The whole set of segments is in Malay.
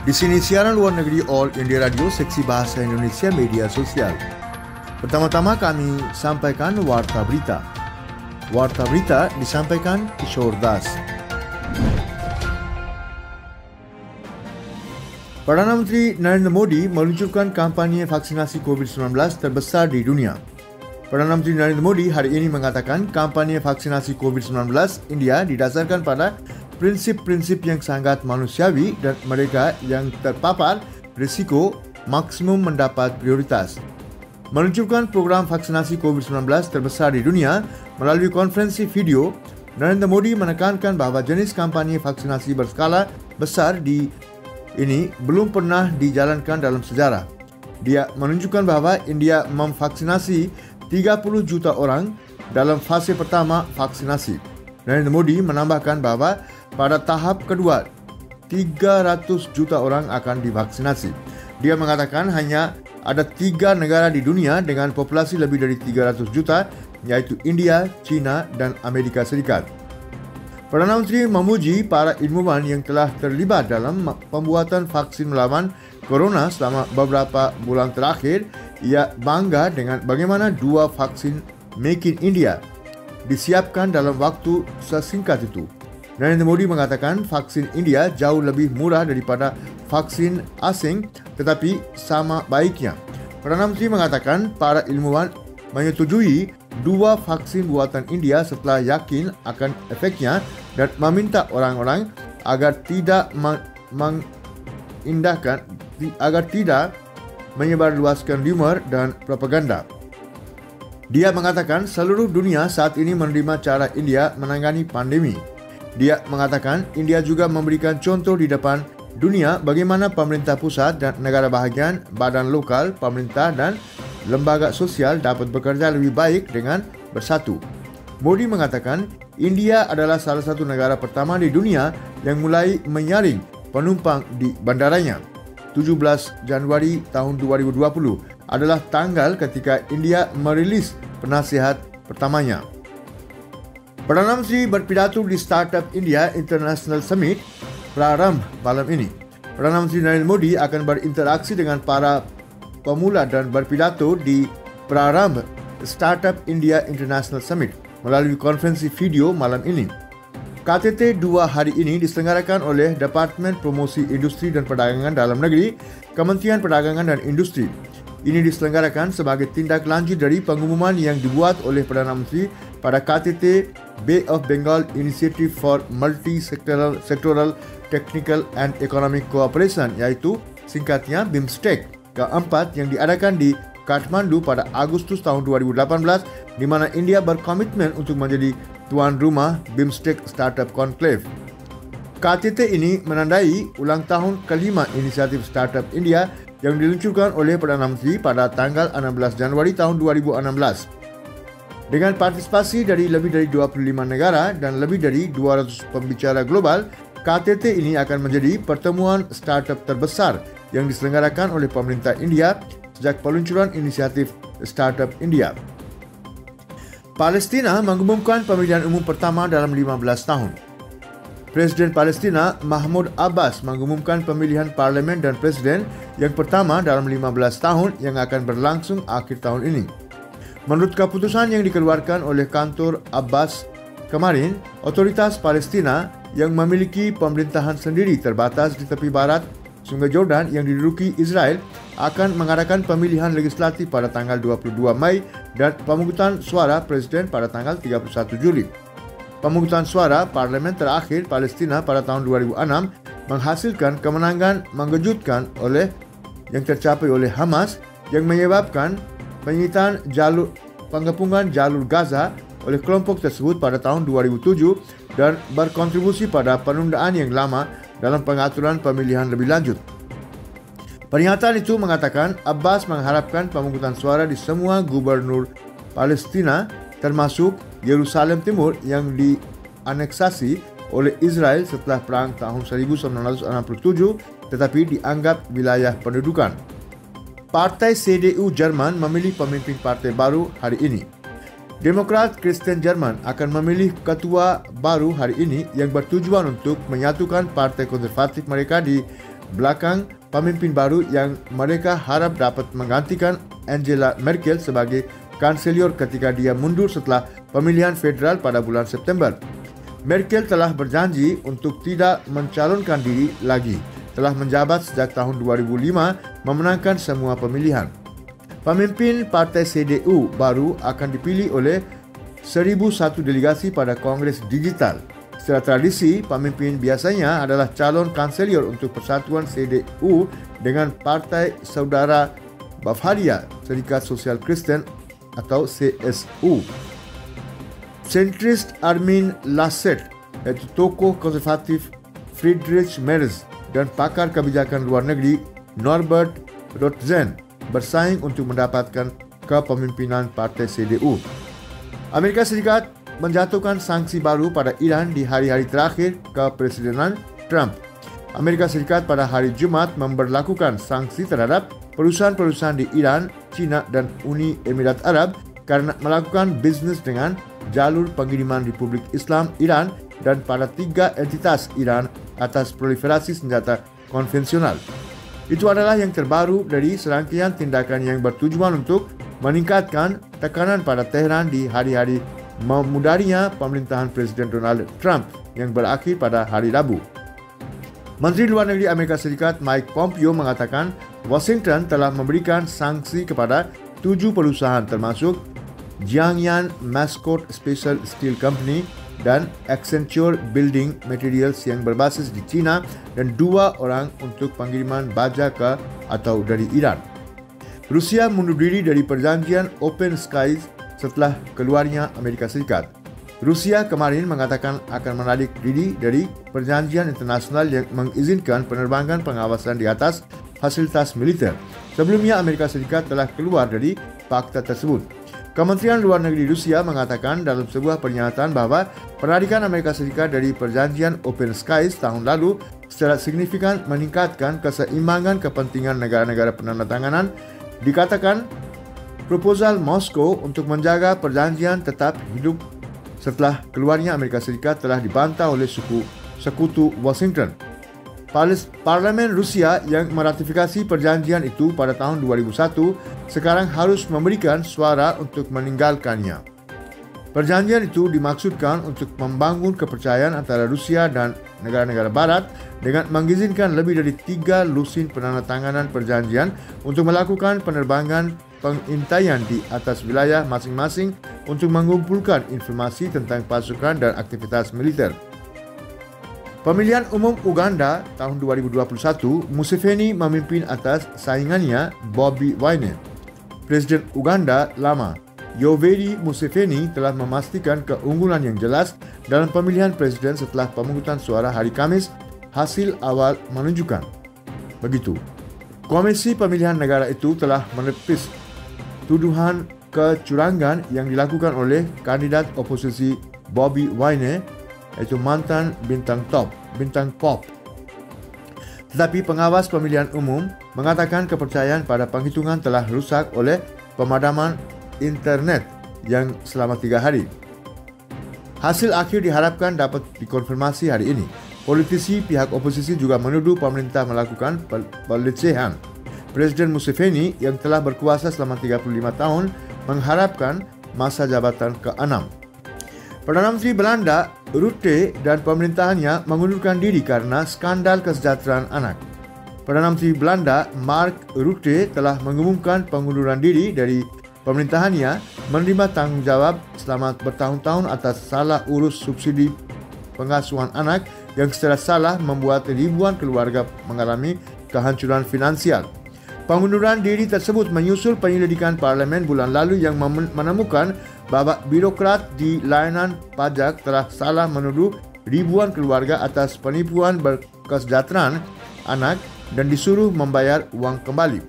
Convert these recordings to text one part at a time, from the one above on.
Di sini siaran luar negeri All India Radio, seksi bahasa Indonesia media sosial. Pertama-tama kami sampaikan warta berita. Warta berita disampaikan Kishore Das. Perdana Menteri Narendra Modi meluncurkan kampanye vaksinasi COVID-19 terbesar di dunia. Perdana Menteri Narendra Modi hari ini mengatakan kampanye vaksinasi COVID-19 India didasarkan pada prinsip-prinsip yang sangat manusiawi dan mereka yang terpapar risiko maksimum mendapat prioritas. Meluncurkan program vaksinasi COVID-19 terbesar di dunia melalui konferensi video, Narendra Modi menekankan bahawa jenis kampanye vaksinasi berskala besar ini belum pernah dijalankan dalam sejarah. Dia menunjukkan bahawa India memvaksinasi 30 juta orang dalam fase pertama vaksinasi. Narendra Modi menambahkan bahawa pada tahap kedua, 300 juta orang akan divaksinasi. Dia mengatakan hanya ada 3 negara di dunia dengan populasi lebih dari 300 juta, yaitu India, China dan Amerika Serikat. Perdana Menteri memuji para ilmuwan yang telah terlibat dalam pembuatan vaksin melawan corona selama beberapa bulan terakhir. Ia bangga dengan bagaimana 2 vaksin Make in India disiapkan dalam waktu sesingkat itu. Narendra Modi mengatakan vaksin India jauh lebih murah daripada vaksin asing tetapi sama baiknya. Perdana Menteri mengatakan para ilmuwan menyetujui 2 vaksin buatan India setelah yakin akan efeknya dan meminta orang-orang agar tidak menyebarluaskan rumor dan propaganda. Dia mengatakan seluruh dunia saat ini menerima cara India menangani pandemi. Dia mengatakan India juga memberikan contoh di depan dunia bagaimana pemerintah pusat dan negara bahagian, badan lokal, pemerintah dan lembaga sosial dapat bekerja lebih baik dengan bersatu. Modi mengatakan India adalah salah satu negara pertama di dunia yang mulai menyaring penumpang di bandaranya. 17 Januari tahun 2020 adalah tanggal ketika India merilis penasihat pertamanya. Perdana Menteri berpidato di Startup India International Summit Prarambh malam ini. Perdana Menteri Narendra Modi akan berinteraksi dengan para pemula dan berpidato di Prarambh Startup India International Summit melalui konferensi video malam ini. KTT 2 hari ini diselenggarakan oleh Departemen Promosi Industri dan Perdagangan Dalam Negeri, Kementerian Perdagangan dan Industri. Ini diselenggarakan sebagai tindak lanjut dari pengumuman yang dibuat oleh Perdana Menteri pada KTT Bay of Bengal Initiative for Multi-Sectoral Technical and Economic Cooperation, iaitu singkatnya BIMSTEC keempat yang diadakan di Kathmandu pada Agustus tahun 2018, di mana India berkomitmen untuk menjadi tuan rumah BIMSTEC Startup Conclave. KTT ini menandai ulang tahun kelima inisiatif Startup India yang diluncurkan oleh Perdana Menteri pada tanggal 16 Januari tahun 2016. Dengan partisipasi dari lebih dari 25 negara dan lebih dari 200 pembicara global, KTT ini akan menjadi pertemuan startup terbesar yang diselenggarakan oleh pemerintah India sejak peluncuran inisiatif Startup India. Palestina mengumumkan pemilihan umum pertama dalam 15 tahun. Presiden Palestina Mahmud Abbas mengumumkan pemilihan parlimen dan presiden yang pertama dalam 15 tahun yang akan berlangsung akhir tahun ini. Menurut keputusan yang dikeluarkan oleh kantor Abbas kemarin, otoritas Palestina yang memiliki pemerintahan sendiri terbatas di tepi barat Sungai Jordan yang diduduki Israel akan mengadakan pemilihan legislatif pada tanggal 22 Mei dan pemungutan suara presiden pada tanggal 31 Juli. Pemungutan suara parlimen terakhir Palestina pada tahun 2006 menghasilkan kemenangan mengejutkan yang tercapai oleh Hamas yang menyebabkan penyitaan pengepungan jalur Gaza oleh kelompok tersebut pada tahun 2007 dan berkontribusi pada penundaan yang lama dalam pengaturan pemilihan lebih lanjut. Pernyataan itu mengatakan Abbas mengharapkan pemungutan suara di semua gubernur Palestina termasuk Yerusalem Timur yang dianeksasi oleh Israel setelah perang tahun 1967 tetapi dianggap wilayah pendudukan. Partai CDU Jerman memilih pemimpin partai baru hari ini. Demokrat Kristen Jerman akan memilih ketua baru hari ini yang bertujuan untuk menyatukan partai konservatif mereka di belakang pemimpin baru yang mereka harap dapat menggantikan Angela Merkel sebagai kanselior ketika dia mundur setelah pemilihan federal pada bulan September. Merkel telah berjanji untuk tidak mencalonkan diri lagi. Telah menjabat sejak tahun 2005 memenangkan semua pemilihan. Pemimpin partai CDU baru akan dipilih oleh 1,001 delegasi pada Kongres Digital. Secara tradisi, pemimpin biasanya adalah calon kanselior untuk persatuan CDU dengan Partai Saudara Bavaria, Serikat Sosial Kristen atau CSU. Sentris Armin Laschet, iaitu tokoh konservatif Friedrich Merz dan pakar kebijakan luar negeri Norbert Rothzen bersaing untuk mendapatkan kepemimpinan partai CDU. Amerika Serikat menjatuhkan sanksi baru pada Iran di hari-hari terakhir kepresidenan Trump. Amerika Serikat pada hari Jumaat memberlakukan sanksi terhadap perusahaan-perusahaan di Iran, China dan Uni Emirat Arab karena melakukan bisnis dengan jalur pengiriman Republik Islam Iran dan pada 3 entitas Iran atas proliferasi senjata konvensional. Itu adalah yang terbaru dari serangkaian tindakan yang bertujuan untuk meningkatkan tekanan pada Tehran di hari-hari memudarinya pemerintahan Presiden Donald Trump yang berakhir pada hari Rabu. Menteri Luar Negeri Amerika Serikat Mike Pompeo mengatakan Washington telah memberikan sanksi kepada 7 perusahaan termasuk Jiangyan Mascot Special Steel Company dan Accenture Building Materials yang berbasis di China dan 2 orang untuk pengiriman baja ke atau dari Iran. Rusia mundur diri dari perjanjian Open Skies setelah keluarnya Amerika Serikat. Rusia kemarin mengatakan akan menarik diri dari perjanjian internasional yang mengizinkan penerbangan pengawasan di atas fasilitas militer. Sebelumnya Amerika Serikat telah keluar dari fakta tersebut. Kementerian Luar Negeri Rusia mengatakan dalam sebuah pernyataan bahwa penarikan Amerika Serikat dari perjanjian Open Skies tahun lalu secara signifikan meningkatkan keseimbangan kepentingan negara-negara penandatanganan. Dikatakan proposal Moskow untuk menjaga perjanjian tetap hidup setelah keluarnya Amerika Serikat telah dibantah oleh sekutu Washington. Parlemen Rusia yang meratifikasi perjanjian itu pada tahun 2001 sekarang harus memberikan suara untuk meninggalkannya. Perjanjian itu dimaksudkan untuk membangun kepercayaan antara Rusia dan negara-negara barat dengan mengizinkan lebih dari 3 lusin penandatanganan perjanjian untuk melakukan penerbangan pengintaian di atas wilayah masing-masing untuk mengumpulkan informasi tentang pasukan dan aktivitas militer. Pemilihan umum Uganda tahun 2021, Museveni memimpin atas saingannya Bobi Wine. Presiden Uganda lama, Yoweri Museveni telah memastikan keunggulan yang jelas dalam pemilihan presiden setelah pemungutan suara hari Kamis. Hasil awal menunjukkan begitu. Komisi Pemilihan Negara itu telah menepis tuduhan kecurangan yang dilakukan oleh kandidat oposisi Bobi Wine, yaitu mantan bintang pop. Tetapi pengawas pemilihan umum mengatakan kepercayaan pada penghitungan telah rusak oleh pemadaman internet yang selama 3 hari. Hasil akhir diharapkan dapat dikonfirmasi hari ini. Politisi pihak oposisi juga menuduh pemerintah melakukan pelecehan. Presiden Museveni yang telah berkuasa selama 35 tahun mengharapkan masa jabatan ke-6. Perdana Menteri Belanda Rutte dan pemerintahannya mengundurkan diri karena skandal kesejahteraan anak. Perdana Menteri Belanda Mark Rutte telah mengumumkan pengunduran diri dari pemerintahannya menerima tanggungjawab selama bertahun-tahun atas salah urus subsidi pengasuhan anak yang secara salah membuat ribuan keluarga mengalami kehancuran finansial. Pengunduran diri tersebut menyusul penyelidikan parlemen bulan lalu yang menemukan bahwa birokrat di layanan pajak telah salah menuduh ribuan keluarga atas penipuan berkesejahteraan anak dan disuruh membayar uang kembali.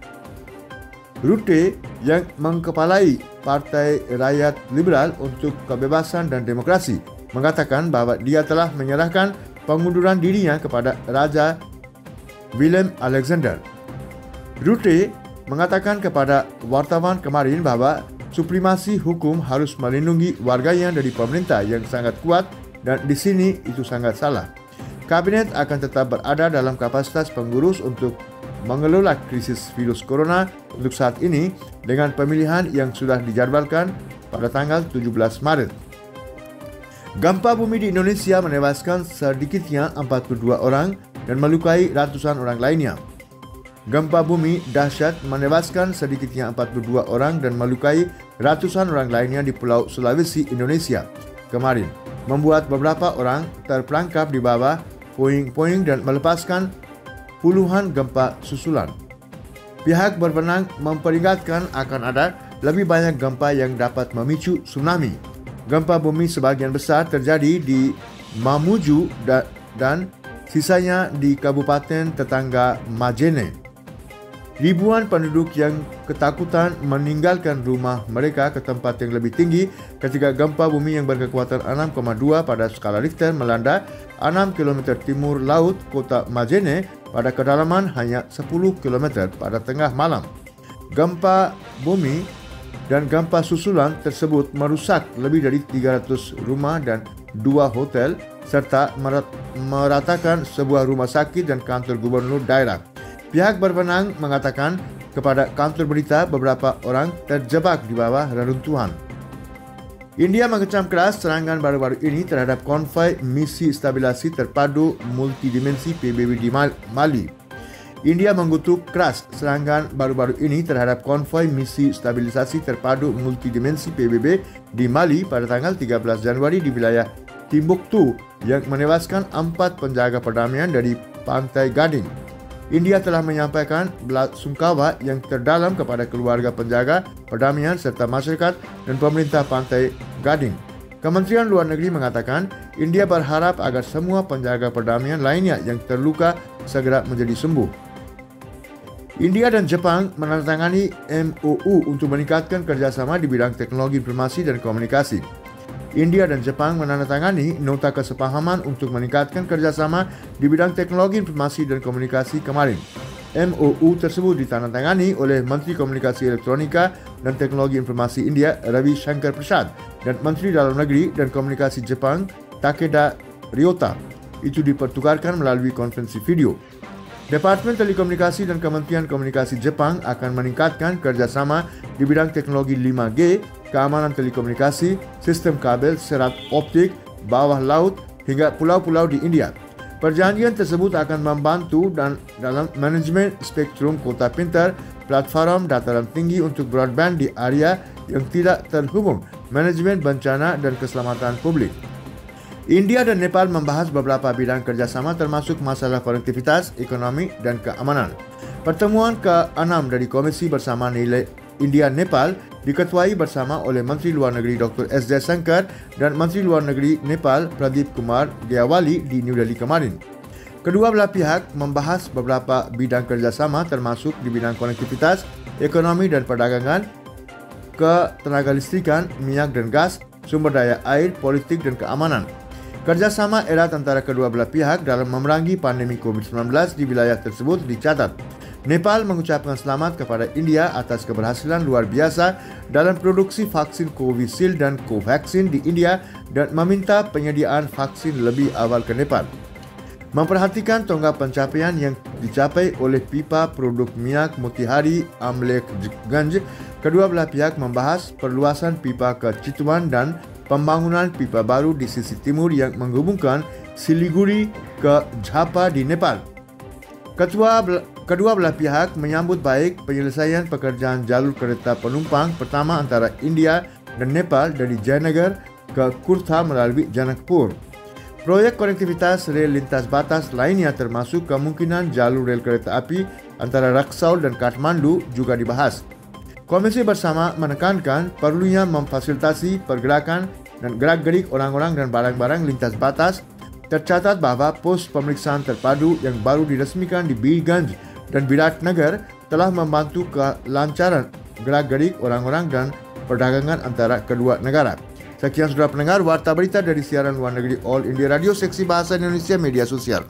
Rutte yang mengkepalai Partai Rakyat Liberal untuk Kebebasan dan Demokrasi mengatakan bahwa dia telah menyerahkan pengunduran dirinya kepada Raja Willem Alexander. Rutte mengatakan kepada wartawan kemarin bahwa supremasi hukum harus melindungi warganya dari pemerintah yang sangat kuat dan di sini itu sangat salah. Kabinet akan tetap berada dalam kapasitas pengurus untuk mengelola krisis virus corona untuk saat ini dengan pemilihan yang sudah dijadualkan pada tanggal 17 Maret. Gempa bumi di Indonesia menewaskan sedikitnya 42 orang dan melukai ratusan orang lainnya. Gempa bumi dahsyat menewaskan sedikitnya 42 orang dan melukai ratusan orang lainnya di Pulau Sulawesi, Indonesia kemarin, membuat beberapa orang terperangkap di bawah puing-puing dan melepaskan puluhan gempa susulan. Pihak berwenang memperingatkan akan ada lebih banyak gempa yang dapat memicu tsunami. Gempa bumi sebagian besar terjadi di Mamuju dan sisanya di kabupaten tetangga Majene. Ribuan penduduk yang ketakutan meninggalkan rumah mereka ke tempat yang lebih tinggi ketika gempa bumi yang berkekuatan 6,2 pada skala Richter melanda 6 km timur laut kota Majene pada kedalaman hanya 10 km pada tengah malam. Gempa bumi dan gempa susulan tersebut merusak lebih dari 300 rumah dan 2 hotel serta meratakan sebuah rumah sakit dan kantor gubernur daerah. Pihak berwenang mengatakan kepada kantor berita beberapa orang terjebak di bawah reruntuhan. India mengecam keras serangan baru-baru ini terhadap konvoi misi stabilisasi terpadu multidimensi PBB di Mali. India mengutuk keras serangan baru-baru ini terhadap konvoi misi stabilisasi terpadu multidimensi PBB di Mali pada tanggal 13 Januari di wilayah Timbuktu yang menewaskan 4 penjaga perdamaian dari Pantai Gading. India telah menyampaikan belasungkawa yang terdalam kepada keluarga penjaga perdamaian serta masyarakat dan pemerintah Pantai Gading. Kementerian Luar Negeri mengatakan India berharap agar semua penjaga perdamaian lainnya yang terluka segera menjadi sembuh. India dan Jepang menandatangani MOU untuk meningkatkan kerjasama di bidang teknologi informasi dan komunikasi. India dan Jepang menandatangani nota kesepahaman untuk meningkatkan kerjasama di bidang teknologi informasi dan komunikasi kemarin. MOU tersebut ditandatangani oleh Menteri Komunikasi Elektronika dan Teknologi Informasi India Ravi Shankar Prasad dan Menteri Dalam Negeri dan Komunikasi Jepang Takeda Ryota. Itu dipertukarkan melalui konferensi video. Departemen Telekomunikasi dan Kementerian Komunikasi Jepang akan meningkatkan kerjasama di bidang teknologi 5G, keamanan telekomunikasi, sistem kabel serat optik, bawah laut hingga pulau-pulau di India. Perjanjian tersebut akan membantu dalam manajemen spektrum kota pintar, platform dataran tinggi untuk broadband di area yang tidak terhubung, manajemen bencana dan keselamatan publik. India dan Nepal membahas beberapa bidang kerjasama termasuk masalah konektivitas, ekonomi dan keamanan. Pertemuan ke-6 dari Komisi Bersama Nilai India-Nepal diketuai bersama oleh Menteri Luar Negeri Dr. S. Jaishankar dan Menteri Luar Negeri Nepal Pradeep Kumar Gyawali di New Delhi kemarin. Kedua belah pihak membahas beberapa bidang kerjasama termasuk di bidang konektivitas, ekonomi dan perdagangan, ketenaga listrikan, minyak dan gas, sumber daya air, politik dan keamanan. Kerjasama erat antara kedua belah pihak dalam memerangi pandemi COVID-19 di wilayah tersebut dicatat. Nepal mengucapkan selamat kepada India atas keberhasilan luar biasa dalam produksi vaksin Covishield dan Covaxin di India dan meminta penyediaan vaksin lebih awal ke Nepal. Memperhatikan tonggak pencapaian yang dicapai oleh pipa produk minyak Motihari Amlekganj, kedua belah pihak membahas perluasan pipa ke Chitwan dan pembangunan pipa baru di sisi timur yang menghubungkan Siliguri ke Jhapa di Nepal. Kedua belah pihak menyambut baik penyelesaian pekerjaan jalur kereta penumpang pertama antara India dan Nepal dari Jayanagar ke Kurtha melalui Janakpur. Proyek konektivitas rel lintas batas lainnya termasuk kemungkinan jalur rel kereta api antara Raksaul dan Kathmandu juga dibahas. Komisi bersama menekankan perlunya memfasilitasi pergerakan dan gerak-gerik orang-orang dan barang-barang lintas batas. Tercatat bahwa pos pemeriksaan terpadu yang baru diresmikan di Birganj dan Biratnagar telah membantu kelancaran gerak-gerik orang-orang dan perdagangan antara kedua negara. Sekian saudara pendengar warta berita dari siaran luar negeri All India Radio Seksi Bahasa Indonesia Media Sosial.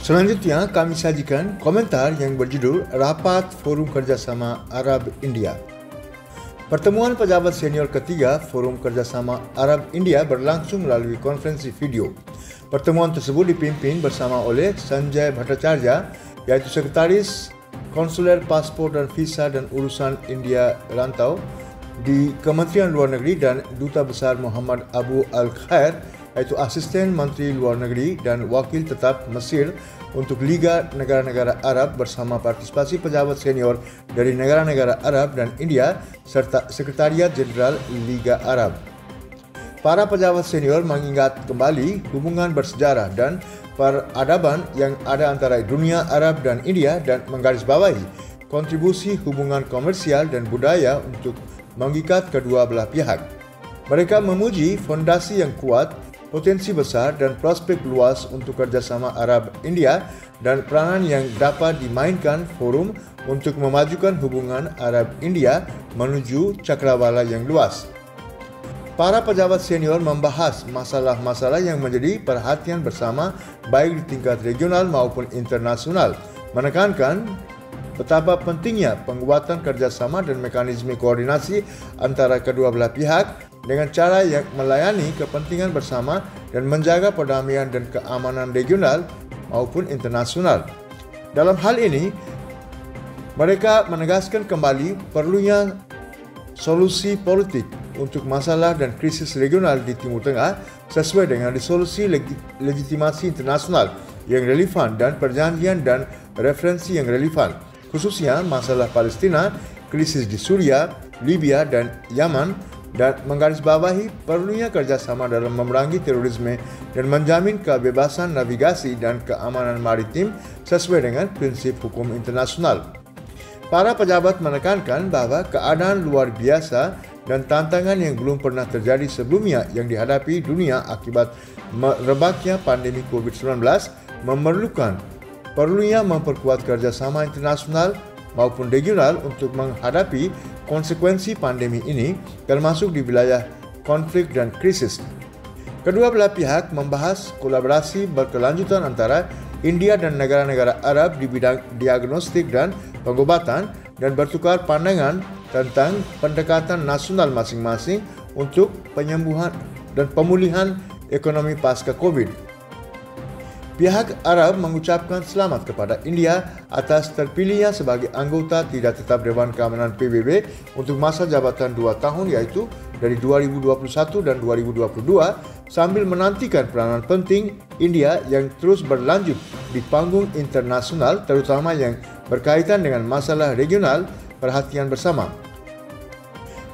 Selanjutnya kami sajikan komentar yang berjudul Rapat Forum Kerjasama Arab India. Pertemuan pejabat senior ketiga Forum Kerjasama Arab-India berlangsung melalui konferensi video. Pertemuan tersebut dipimpin bersama oleh Sanjay Bhattacharya, iaitu Sekretaris Konsuler Pasport dan Visa dan Urusan India Rantau di Kementerian Luar Negeri, dan Duta Besar Muhammad Abu Al-Khair, iaitu Asisten Menteri Luar Negeri dan Wakil Tetap Mesir untuk Liga Negara-Negara Arab bersama partisipasi pejabat senior dari negara-negara Arab dan India serta Sekretariat Jenderal Liga Arab. Para pejabat senior mengingat kembali hubungan bersejarah dan peradaban yang ada antara dunia Arab dan India dan menggarisbawahi kontribusi hubungan komersial dan budaya untuk mengikat kedua belah pihak. Mereka memuji fondasi yang kuat, potensi besar dan prospek luas untuk kerjasama Arab-India dan peranan yang dapat dimainkan forum untuk memajukan hubungan Arab-India menuju cakrawala yang luas. Para pejabat senior membahas masalah-masalah yang menjadi perhatian bersama baik di tingkat regional maupun internasional, menekankan betapa pentingnya penguatan kerjasama dan mekanisme koordinasi antara kedua belah pihak dengan cara yang melayani kepentingan bersama dan menjaga perdamaian dan keamanan regional maupun internasional. Dalam hal ini, mereka menegaskan kembali perlunya solusi politik untuk masalah dan krisis regional di Timur Tengah sesuai dengan resolusi legitimasi internasional yang relevan dan perjanjian dan referensi yang relevan, khususnya masalah Palestina, krisis di Suria, Libya dan Yaman, dan menggarisbawahi perlunya kerjasama dalam memerangi terorisme dan menjamin kebebasan navigasi dan keamanan maritim sesuai dengan prinsip hukum internasional. Para pejabat menekankan bahawa keadaan luar biasa dan tantangan yang belum pernah terjadi sebelumnya yang dihadapi dunia akibat merebaknya pandemi COVID-19 memerlukan perlunya memperkuat kerjasama internasional maupun regional untuk menghadapi konsekuensi pandemi ini, termasuk di wilayah konflik dan krisis. Kedua belah pihak membahas kolaborasi berkelanjutan antara India dan negara-negara Arab di bidang diagnostik dan pengobatan dan bertukar pandangan tentang pendekatan nasional masing-masing untuk penyembuhan dan pemulihan ekonomi pasca COVID. Pihak Arab mengucapkan selamat kepada India atas terpilihnya sebagai anggota tidak tetap Dewan Keamanan PBB untuk masa jabatan 2 tahun, yaitu dari 2021 dan 2022, sambil menantikan peranan penting India yang terus berlanjut di panggung internasional, terutama yang berkaitan dengan masalah regional perhatian bersama.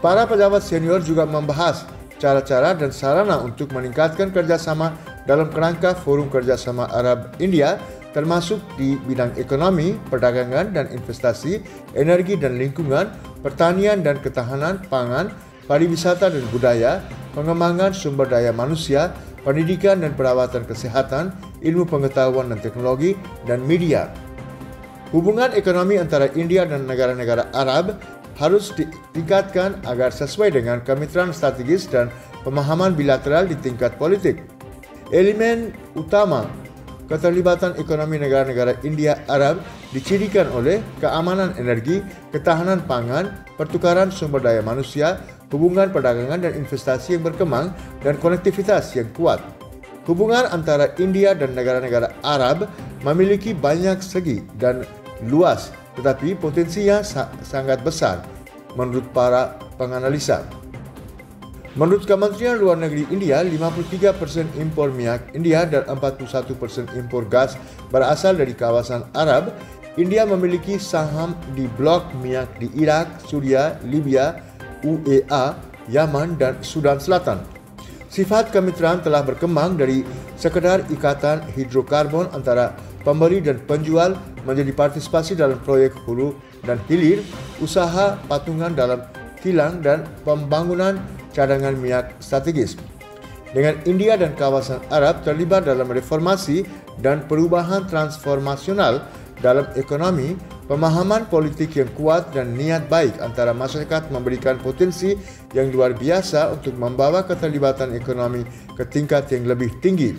Para pejabat senior juga membahas cara-cara dan sarana untuk meningkatkan kerjasama dalam kerangka Forum Kerjasama Arab-India, termasuk di bidang ekonomi, perdagangan dan investasi, energi dan lingkungan, pertanian dan ketahanan pangan, pariwisata dan budaya, pengembangan sumber daya manusia, pendidikan dan perawatan kesehatan, ilmu pengetahuan dan teknologi, dan media. Hubungan ekonomi antara India dan negara-negara Arab harus ditingkatkan agar sesuai dengan kemitraan strategis dan pemahaman bilateral di tingkat politik. Elemen utama keterlibatan ekonomi negara-negara India Arab dicirikan oleh keamanan energi, ketahanan pangan, pertukaran sumber daya manusia, hubungan perdagangan dan investasi yang berkembang, dan konektivitas yang kuat. Hubungan antara India dan negara-negara Arab memiliki banyak segi dan luas, tetapi potensinya sangat besar menurut para penganalisa. Menurut Kementerian Luar Negeri India, 53% impor minyak India dan 41% impor gas berasal dari kawasan Arab. India memiliki saham di blok minyak di Iraq, Suria, Libya, UEA, Yaman dan Sudan Selatan. Sifat kemitraan telah berkembang dari sekedar ikatan hidrokarbon antara pembeli dan penjual menjadi partisipasi dalam proyek hulu dan hilir, usaha patungan dalam kilang dan pembangunan cadangan minyak strategis. Dengan India dan kawasan Arab terlibat dalam reformasi dan perubahan transformasional dalam ekonomi, pemahaman politik yang kuat dan niat baik antara masyarakat memberikan potensi yang luar biasa untuk membawa keterlibatan ekonomi ke tingkat yang lebih tinggi.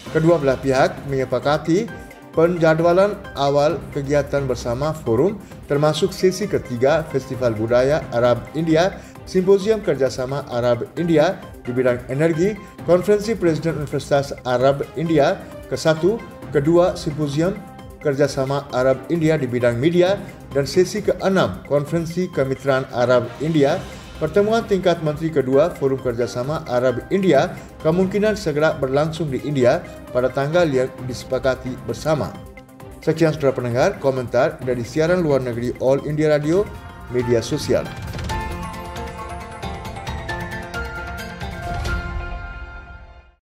Kedua belah pihak menyepakati penjadwalan awal kegiatan bersama forum termasuk sesi ketiga Festival Budaya Arab India, Simposium Kerjasama Arab India di bidang energi, Konferensi Presiden Universitas Arab India ke-1, kedua Simposium Kerjasama Arab India di bidang media, dan sesi ke-6 Konferensi Kemitraan Arab India. Pertemuan tingkat menteri kedua Forum Kerjasama Arab India kemungkinan segera berlangsung di India pada tanggal yang disepakati bersama. Sekian saudara pendengar komentar dari siaran luar negeri All India Radio Media Sosial.